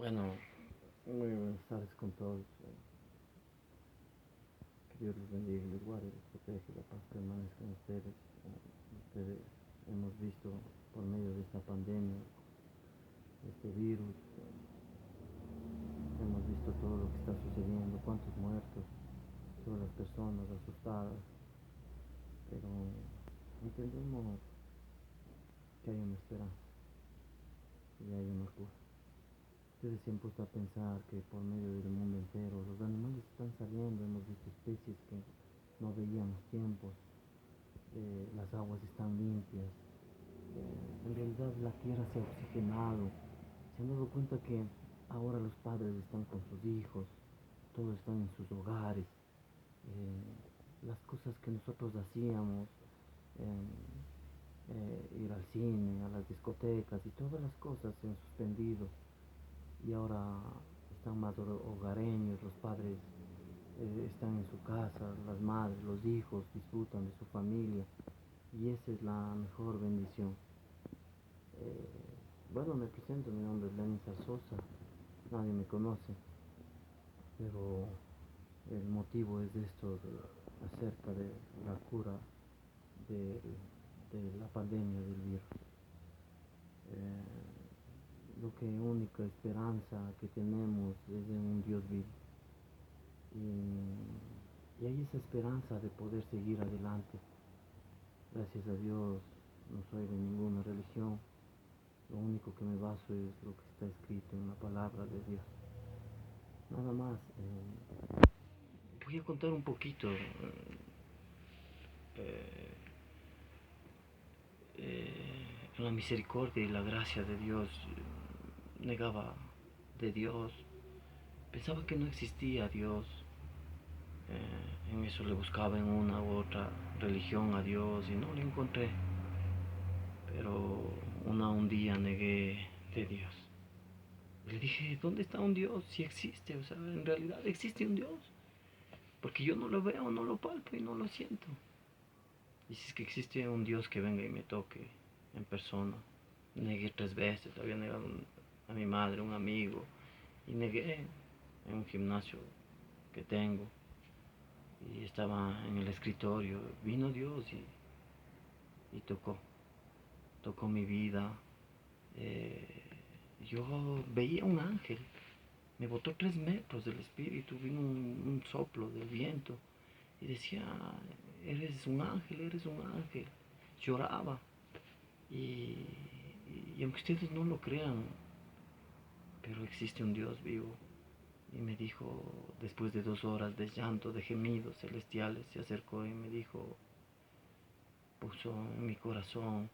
Bueno, muy buenas tardes con todos. Que Dios les bendiga, les guarde, les protege, la paz permanezca con ustedes. Ustedes hemos visto por medio de esta pandemia, de este virus, hemos visto todo lo que está sucediendo, cuántos muertos, todas las personas asustadas, pero entendemos que hay una esperanza y hay una cura. Ustedes se han puesto a pensar que por medio del mundo entero los animales están saliendo, hemos visto especies que no veíamos tiempos, las aguas están limpias, en realidad la tierra se ha oxigenado, se han dado cuenta que ahora los padres están con sus hijos, todos están en sus hogares, las cosas que nosotros hacíamos, ir al cine, a las discotecas y todas las cosas se han suspendido y ahora están más hogareños, los padres están en su casa, las madres, los hijos disfrutan de su familia y esa es la mejor bendición. Eh, bueno, me presento, mi nombre es Lenin Sosa, nadie me conoce, pero el motivo es de esto, acerca de la cura de, de la pandemia del virus. Lo que única esperanza que tenemos es en un Dios vivo. Y hay esa esperanza de poder seguir adelante. Gracias a Dios no soy de ninguna religión, lo único que me baso es lo que está escrito en la palabra de Dios. Nada más. Voy a contar un poquito. La misericordia y la gracia de Dios. Negaba de Dios. Pensaba que no existía Dios. En eso le buscaba en una u otra religión a Dios y no lo encontré. Pero un día negué de Dios. Le dije, ¿dónde está un Dios? Si existe, o sea, en realidad existe un Dios. Porque yo no lo veo, no lo palpo y no lo siento. Y si es que existe un Dios que venga y me toque en persona. Negué 3 veces, había negado a mi madre, un amigo. Y negué en un gimnasio que tengo. Y estaba en el escritorio. Vino Dios y tocó mi vida. Eh, yo veía un ángel. Me botó 3 metros del espíritu, vino un soplo del viento y decía, eres un ángel, eres un ángel. Lloraba y, y aunque ustedes no lo crean, pero existe un Dios vivo. Y me dijo, después de 2 horas de llanto, de gemidos celestiales, se acercó y me dijo, puso en mi corazón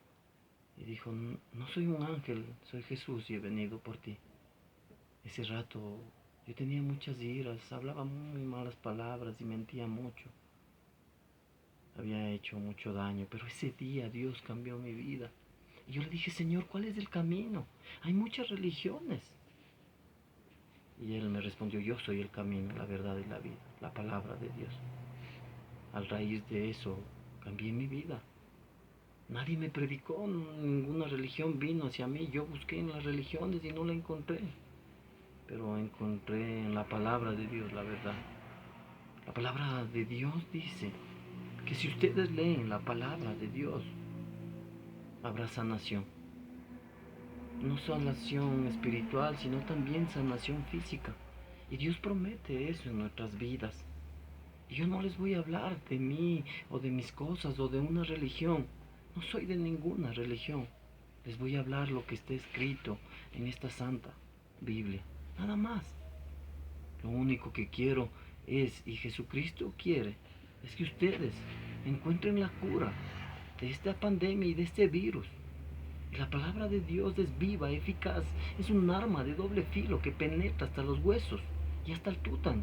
y dijo, no soy un ángel, soy Jesús y he venido por ti. Ese rato yo tenía muchas iras, hablaba muy malas palabras y mentía mucho. Había hecho mucho daño, pero ese día Dios cambió mi vida. Y yo le dije, Señor, ¿cuál es el camino? Hay muchas religiones. Y Él me respondió, yo soy el camino, la verdad y la vida, la palabra de Dios. A raíz de eso, cambié mi vida. Nadie me predicó, ninguna religión vino hacia mí. Yo busqué en las religiones y no la encontré. Pero encontré en la palabra de Dios la verdad. La palabra de Dios dice que si ustedes leen la palabra de Dios, habrá sanación. No sanación espiritual, sino también sanación física. Y Dios promete eso en nuestras vidas. Y yo no les voy a hablar de mí o de mis cosas o de una religión. No soy de ninguna religión. Les voy a hablar lo que está escrito en esta santa Biblia. Nada más. Lo único que quiero es, y Jesucristo quiere, es que ustedes encuentren la cura de esta pandemia y de este virus. Y la palabra de Dios es viva, eficaz, es un arma de doble filo que penetra hasta los huesos y hasta el tuétano.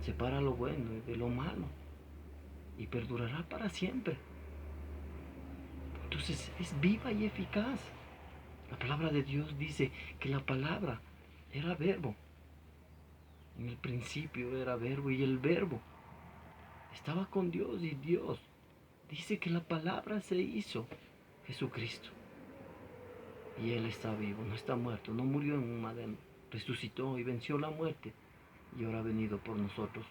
Separa lo bueno de lo malo y perdurará para siempre. Entonces es viva y eficaz. La palabra de Dios dice que la palabra era verbo. En el principio era verbo y el verbo estaba con Dios y Dios dice que la palabra se hizo Jesucristo. Y Él está vivo, no está muerto, no murió en un madero, resucitó y venció la muerte y ahora ha venido por nosotros.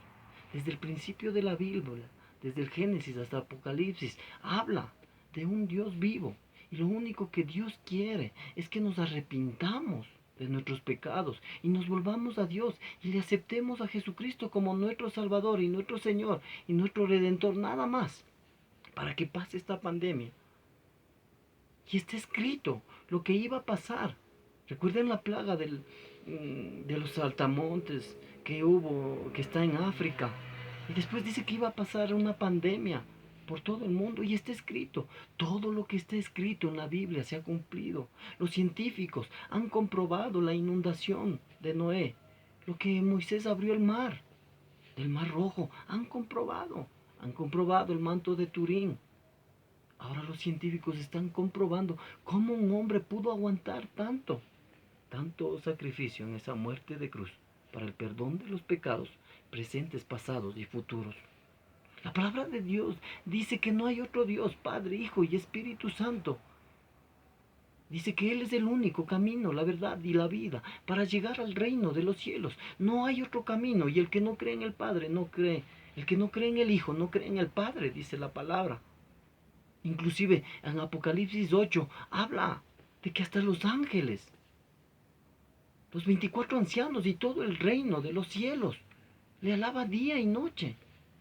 Desde el principio de la Biblia, desde el Génesis hasta Apocalipsis, habla de un Dios vivo. Y lo único que Dios quiere es que nos arrepintamos de nuestros pecados y nos volvamos a Dios y le aceptemos a Jesucristo como nuestro Salvador y nuestro Señor y nuestro Redentor, nada más, para que pase esta pandemia. Y está escrito lo que iba a pasar. Recuerden la plaga de los saltamontes que hubo, que está en África. Y después dice que iba a pasar una pandemia por todo el mundo. Y está escrito. Todo lo que está escrito en la Biblia se ha cumplido. Los científicos han comprobado la inundación de Noé. Lo que Moisés abrió el mar, del Mar Rojo. Han comprobado. Han comprobado el manto de Turín. Ahora los científicos están comprobando cómo un hombre pudo aguantar tanto sacrificio en esa muerte de cruz para el perdón de los pecados presentes, pasados y futuros. La palabra de Dios dice que no hay otro Dios, Padre, Hijo y Espíritu Santo. Dice que Él es el único camino, la verdad y la vida para llegar al reino de los cielos. No hay otro camino y el que no cree en el Padre no cree. El que no cree en el Hijo no cree en el Padre, dice la palabra. Inclusive en Apocalipsis 8 habla de que hasta los ángeles, los 24 ancianos y todo el reino de los cielos le alaba día y noche.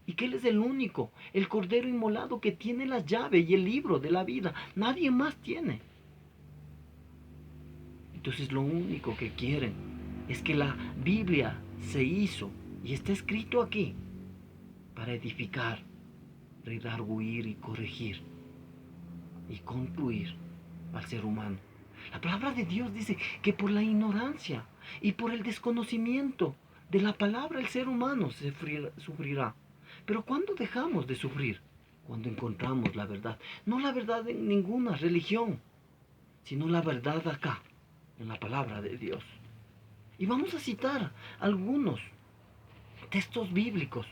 Y que Él es el único, el Cordero inmolado que tiene la llave y el libro de la vida. Nadie más tiene. Entonces lo único que quieren es que la Biblia se hizo y está escrito aquí para edificar, redarguir y corregir y concluir al ser humano. La palabra de Dios dice que por la ignorancia y por el desconocimiento de la palabra el ser humano sufrirá. Pero ¿cuándo dejamos de sufrir? Cuando encontramos la verdad. No la verdad en ninguna religión, sino la verdad acá, en la palabra de Dios. Y vamos a citar algunos textos bíblicos.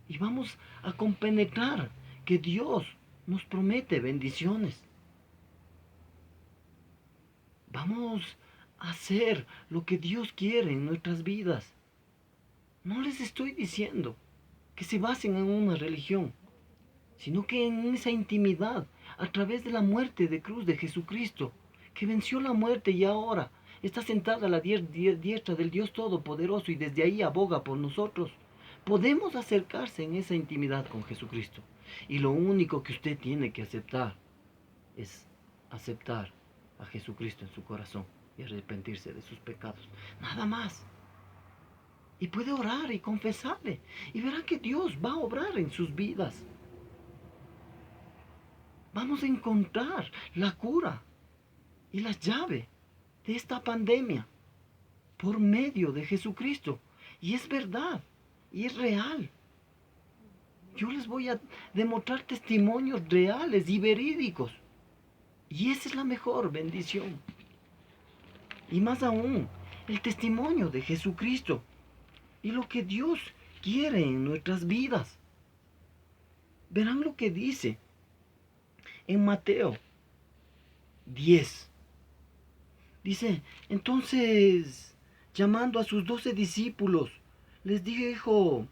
Y vamos a compenetrar que Dios nos promete bendiciones. Vamos a hacer lo que Dios quiere en nuestras vidas. No les estoy diciendo que se basen en una religión, sino que en esa intimidad, a través de la muerte de cruz de Jesucristo, que venció la muerte y ahora está sentada a la diestra del Dios Todopoderoso y desde ahí aboga por nosotros. Podemos acercarse en esa intimidad con Jesucristo. Y lo único que usted tiene que aceptar es aceptar a Jesucristo en su corazón y arrepentirse de sus pecados. Nada más. Y puede orar y confesarle. Y verá que Dios va a obrar en sus vidas. Vamos a encontrar la cura y la llave de esta pandemia por medio de Jesucristo. Y es verdad. Y es real. Yo les voy a demostrar testimonios reales y verídicos. Y esa es la mejor bendición. Y más aún, el testimonio de Jesucristo y lo que Dios quiere en nuestras vidas. Verán lo que dice en Mateo 10. Dice, entonces, llamando a sus 12 discípulos, les dijo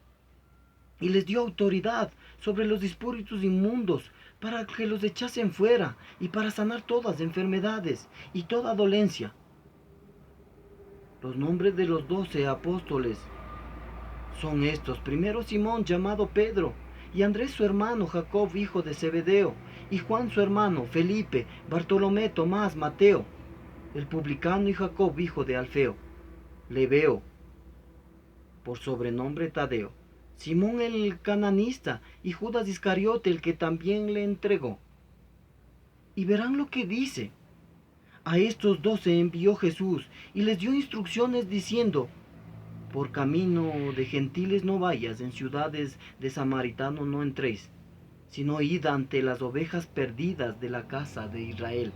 y les dio autoridad sobre los espíritus inmundos para que los echasen fuera y para sanar todas enfermedades y toda dolencia. Los nombres de los 12 apóstoles son estos: primero Simón, llamado Pedro, y Andrés su hermano, Jacob hijo de Zebedeo, y Juan su hermano, Felipe, Bartolomé, Tomás, Mateo, el publicano, y Jacob hijo de Alfeo, Lebeo, por sobrenombre Tadeo, Simón el cananista, y Judas Iscariote, el que también le entregó. Y verán lo que dice. A estos 12 envió Jesús y les dio instrucciones diciendo: por camino de gentiles no vayas, en ciudades de samaritanos no entréis, sino id ante las ovejas perdidas de la casa de Israel.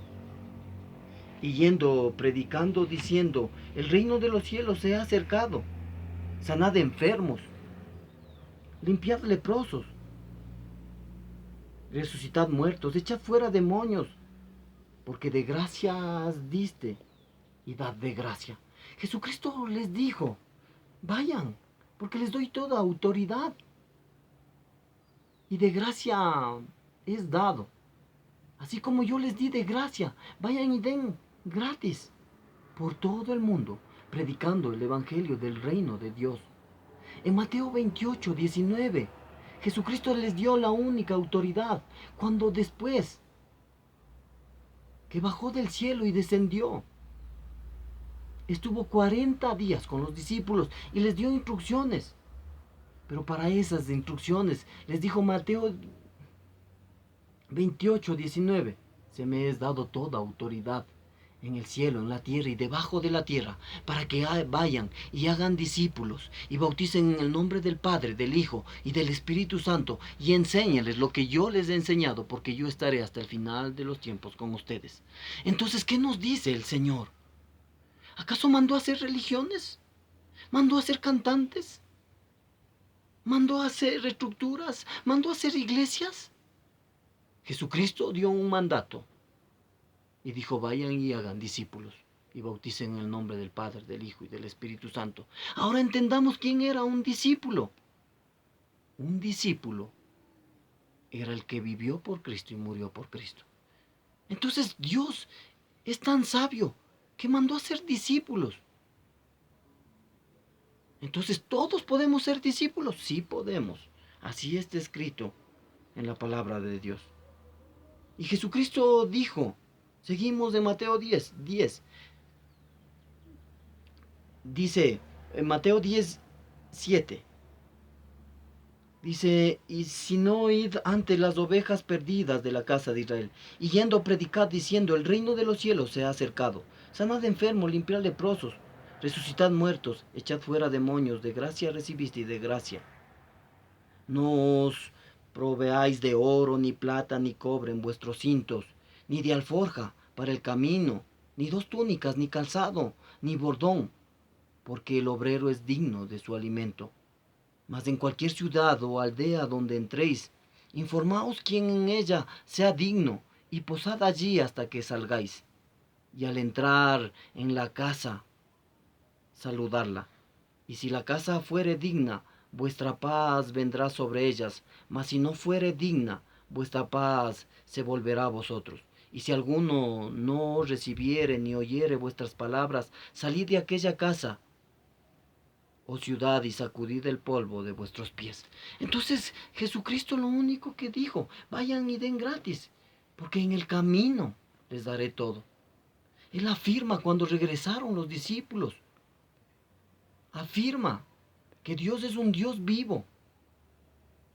Y yendo, predicando, diciendo: el reino de los cielos se ha acercado. Sanad enfermos, limpiad leprosos, resucitad muertos, echad fuera demonios. porque de gracias diste y dad de gracia. Jesucristo les dijo, vayan, porque les doy toda autoridad. Y de gracia es dado. Así como yo les di de gracia, vayan y den gratis por todo el mundo, predicando el Evangelio del reino de Dios. En Mateo 28, 19, Jesucristo les dio la única autoridad cuando después que bajó del cielo y descendió, estuvo 40 días con los discípulos y les dio instrucciones. Pero para esas instrucciones les dijo Mateo 28, 19, se me es dado toda autoridad en el cielo, en la tierra y debajo de la tierra, para que vayan y hagan discípulos y bauticen en el nombre del Padre, del Hijo y del Espíritu Santo y enséñales lo que yo les he enseñado, porque yo estaré hasta el final de los tiempos con ustedes. Entonces, ¿qué nos dice el Señor? ¿Acaso mandó a hacer religiones? ¿Mandó a hacer cantantes? ¿Mandó a hacer estructuras? ¿Mandó a hacer iglesias? Jesucristo dio un mandato y dijo, vayan y hagan discípulos y bauticen en el nombre del Padre, del Hijo y del Espíritu Santo. Ahora entendamos quién era un discípulo. Un discípulo era el que vivió por Cristo y murió por Cristo. Entonces Dios es tan sabio que mandó a ser discípulos. Entonces, ¿todos podemos ser discípulos? Sí podemos. Así está escrito en la palabra de Dios. Y Jesucristo dijo, seguimos de Mateo 10, 10. Dice, en Mateo 10, 7. Dice, y si no id ante las ovejas perdidas de la casa de Israel, y yendo a predicar diciendo, el reino de los cielos se ha acercado. Sanad enfermos, limpiad leprosos, resucitad muertos, echad fuera demonios, de gracia recibiste y de gracia. No os proveáis de oro, ni plata, ni cobre en vuestros cintos, ni de alforja para el camino, ni dos túnicas, ni calzado, ni bordón, porque el obrero es digno de su alimento. Mas en cualquier ciudad o aldea donde entréis, informaos quién en ella sea digno, y posad allí hasta que salgáis. Y al entrar en la casa, saludarla. Y si la casa fuere digna, vuestra paz vendrá sobre ellas, mas si no fuere digna, vuestra paz se volverá a vosotros. Y si alguno no recibiere ni oyere vuestras palabras, salid de aquella casa, oh ciudad, y sacudid el polvo de vuestros pies. Entonces Jesucristo lo único que dijo, vayan y den gratis, porque en el camino les daré todo. Él afirma cuando regresaron los discípulos, afirma que Dios es un Dios vivo.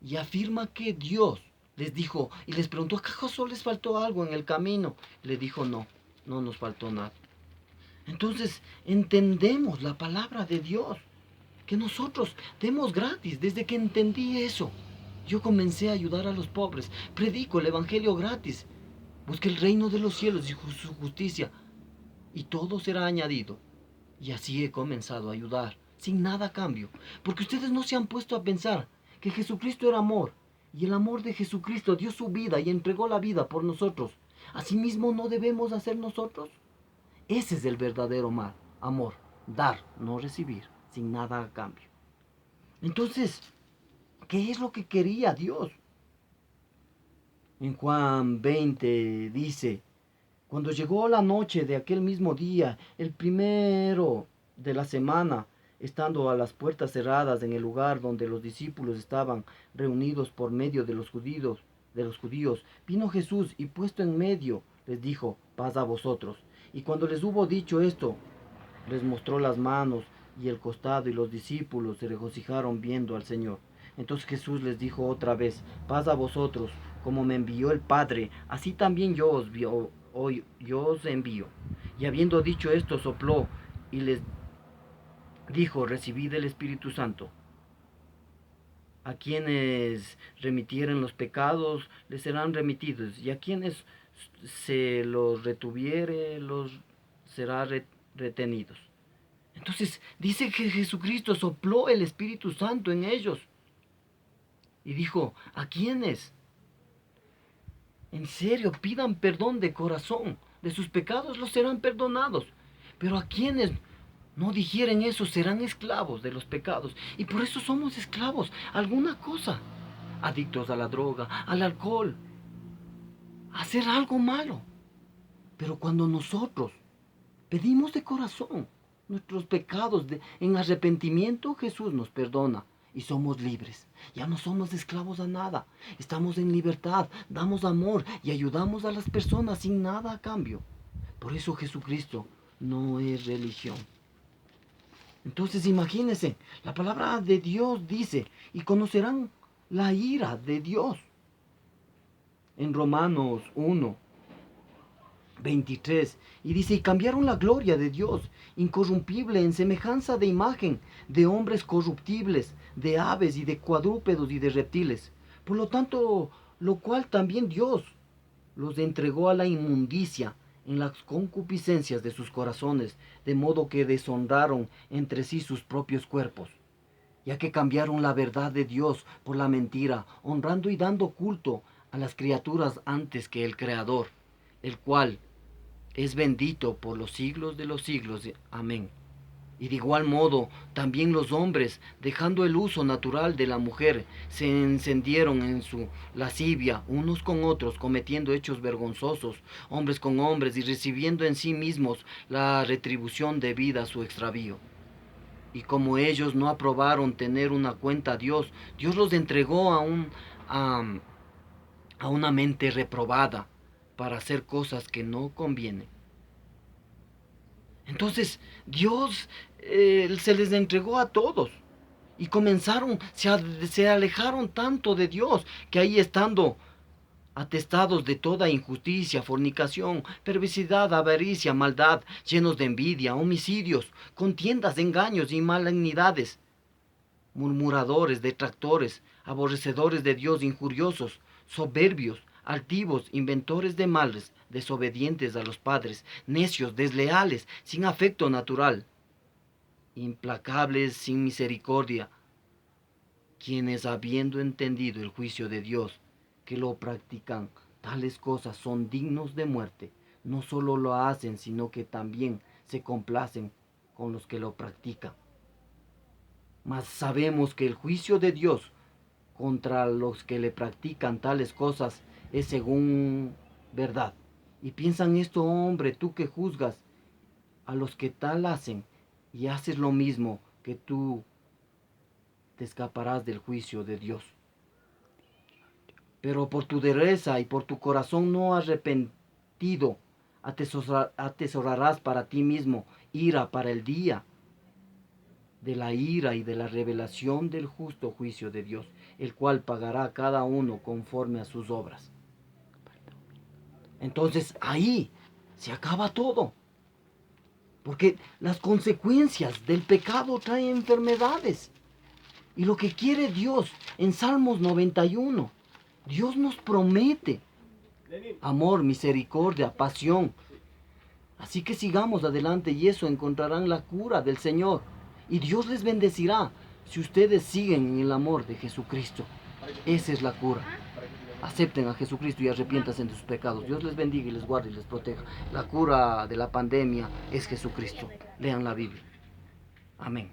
Y afirma que Dios les dijo y les preguntó, ¿acaso les faltó algo en el camino? Le dijo, no, no nos faltó nada. Entonces entendemos la palabra de Dios, que nosotros demos gratis. Desde que entendí eso, yo comencé a ayudar a los pobres, predico el evangelio gratis, busque el reino de los cielos y su justicia, y todo será añadido. Y así he comenzado a ayudar, sin nada a cambio, porque ustedes no se han puesto a pensar que Jesucristo era amor, y el amor de Jesucristo dio su vida y entregó la vida por nosotros. Asimismo, ¿no debemos hacer nosotros? Ese es el verdadero amor, dar, no recibir, sin nada a cambio. Entonces, ¿qué es lo que quería Dios? En Juan 20 dice, cuando llegó la noche de aquel mismo día, el primero de la semana, estando a las puertas cerradas en el lugar donde los discípulos estaban reunidos por medio de los judíos, vino Jesús y puesto en medio les dijo, paz a vosotros. Y cuando les hubo dicho esto, les mostró las manos y el costado, y los discípulos se regocijaron viendo al Señor. Entonces Jesús les dijo otra vez, paz a vosotros, como me envió el Padre, así también yo os envío. Y habiendo dicho esto, sopló y les dijo, recibid el Espíritu Santo. A quienes remitieren los pecados, les serán remitidos, y a quienes se los retuviere, los será retenidos. Entonces dice que Jesucristo sopló el Espíritu Santo en ellos. Y dijo, ¿a quiénes? En serio, pidan perdón de corazón. de sus pecados los serán perdonados. Pero a quienes no digieren eso serán esclavos de los pecados. Y por eso somos esclavos a alguna cosa. Adictos a la droga, al alcohol, a hacer algo malo. Pero cuando nosotros pedimos de corazón nuestros pecados en arrepentimiento, Jesús nos perdona y somos libres. Ya no somos esclavos a nada. Estamos en libertad, damos amor y ayudamos a las personas sin nada a cambio. Por eso Jesucristo no es religión. Entonces imagínense, la palabra de Dios dice, y conocerán la ira de Dios. En Romanos 1, 23, y dice, y cambiaron la gloria de Dios, incorrumpible, en semejanza de imagen, de hombres corruptibles, de aves y de cuadrúpedos y de reptiles. Por lo tanto, lo cual también Dios los entregó a la inmundicia en las concupiscencias de sus corazones, de modo que deshonraron entre sí sus propios cuerpos, ya que cambiaron la verdad de Dios por la mentira, honrando y dando culto a las criaturas antes que el Creador, el cual es bendito por los siglos de los siglos. Amén. Y de igual modo, también los hombres, dejando el uso natural de la mujer, se encendieron en su lascivia unos con otros, cometiendo hechos vergonzosos, hombres con hombres, y recibiendo en sí mismos la retribución debida a su extravío. Y como ellos no aprobaron tener una cuenta a Dios, Dios los entregó a una mente reprobada para hacer cosas que no convienen. Entonces Dios se les entregó a todos y comenzaron, se alejaron tanto de Dios que ahí estando atestados de toda injusticia, fornicación, perversidad, avaricia, maldad, llenos de envidia, homicidios, contiendas, engaños y malignidades, murmuradores, detractores, aborrecedores de Dios, injuriosos, soberbios, altivos, inventores de males, desobedientes a los padres, necios, desleales, sin afecto natural, implacables, sin misericordia, quienes habiendo entendido el juicio de Dios, que lo practican, tales cosas son dignos de muerte. No solo lo hacen, sino que también se complacen con los que lo practican. Mas sabemos que el juicio de Dios contra los que le practican tales cosas es según verdad. Y piensan esto, hombre, tú que juzgas a los que tal hacen y haces lo mismo, que tú te escaparás del juicio de Dios. Pero por tu dureza y por tu corazón no arrepentido, atesorarás para ti mismo ira para el día de la ira y de la revelación del justo juicio de Dios, el cual pagará a cada uno conforme a sus obras. Entonces ahí se acaba todo. Porque las consecuencias del pecado traen enfermedades. Y lo que quiere Dios en Salmos 91, Dios nos promete amor, misericordia, pasión. Así que sigamos adelante y eso encontrarán la cura del Señor. Y Dios les bendecirá si ustedes siguen en el amor de Jesucristo. Esa es la cura. Acepten a Jesucristo y arrepiéntanse de sus pecados. Dios les bendiga y les guarde y les proteja. La cura de la pandemia es Jesucristo. Lean la Biblia. Amén.